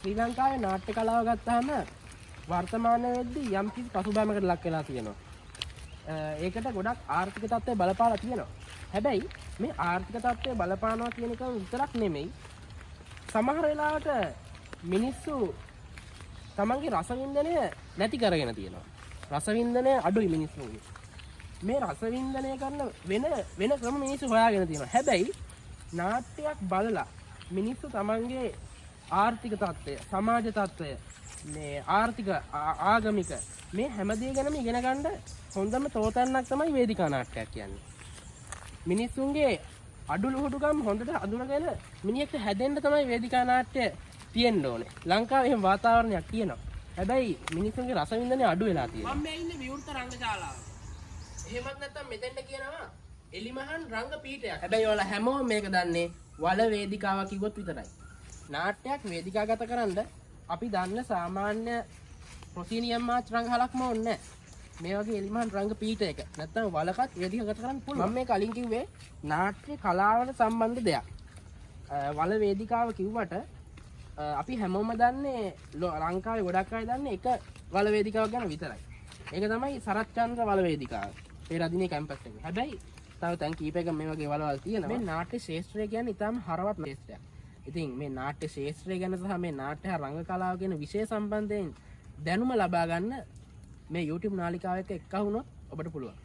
ශ්‍රී ලංකාවේ නාට්‍ය කලාව ගත්තාම වර්තමානයේදී යම් කිසි පසුබෑමකට ලක් වෙලා තියෙනවා. ඒකට ගොඩක් ආර්ථික තත්ත්වය බලපාලා තියෙනවා. හැබැයි මේ ආර්ථික තත්ත්වය බලපානවා කියන එක විතරක් නෙමෙයි. සමහර වෙලාවට මිනිස්සු තමන්ගේ රසවින්දනය නැති කරගෙන තියෙනවා. රසවින්දනය අඩුයි මිනිස්සුන්ගේ. මේ රසවින්දනය කරන වෙන ක්‍රම මිනිස්සු හොයාගෙන තියෙනවා. හැබැයි නාට්‍යයක් බලලා මිනිස්සු තමන්ගේ ආර්ථික තත්ත්වය, සමාජ තත්ත්වය, මේ ආර්ථික ආගමික මේ හැමදේ ගැනම ඉගෙන ගන්න හොඳම තෝතැන්නක් තමයි වේදිකා නාට්‍යයක් කියන්නේ. මිනිස්සුන්ගේ අඩුලුහුඩුකම් හොඳට අඳුනගෙන මිනිහෙක්ට හැදෙන්න තමයි වේදිකා නාට්‍ය තියෙන්න ඕනේ. ලංකාවේ එහෙම වාතාවරණයක් තියෙනවා. හැබැයි මිනිස්සුන්ගේ රසවින්දනය අඩු වෙලා තියෙනවා. මම මේ ඉන්නේ විවෘත රංගශාලාව. එහෙමත් නැත්නම් මෙතෙන්ට කියනවා එලිමහන් රංග පීඨයක්. හැබැයි ඔයාලා හැමෝම මේක දන්නේ වල වේදිකාව කිව්වොත් විතරයි. නාට්‍යයක් වේදිකාගත කරන්න අපි දන්න සාමාන්‍ය ප්‍රොසීනියම් මාච් රංගහලක්ම ඕනේ නැහැ. මේ වගේ එලිමහන් රංග පීඨයක නැත්නම් වලකත් වේදිකාගත කරන්න පුළුවන්. මම මේ කලින් කිව්වේ නාට්‍ය කලාවට සම්බන්ධ දෙයක්. වල වේදිකාව කිව්වට අපි හැමෝම දන්නේ ලංකාවේ ගොඩක් අය දන්නේ එක වල වේදිකාවක් ගැන විතරයි. ඒක තමයි සරච්චන්ද්‍ර වල වේදිකාව. ඒ රදිනේ කැම්පස් එකේ. හැබැයි තව තැන් කීපයක මේ වගේ වලවල් තියෙනවා. මේ නාට්‍ය ශාස්ත්‍රය කියන්නේ ඉතාම හරවත් ශාස්ත්‍රයක්. ඉතින් මේ නාට්‍ය ශාස්ත්‍රය ගැන සහ මේ නාට්‍ය රංග කලාව ගැන විශේෂ සම්බන්ධයෙන් දැනුම ලබා ගන්න මේ YouTube නාලිකාව එක්ක එක්ක වුණොත් ඔබට පුළුවන්.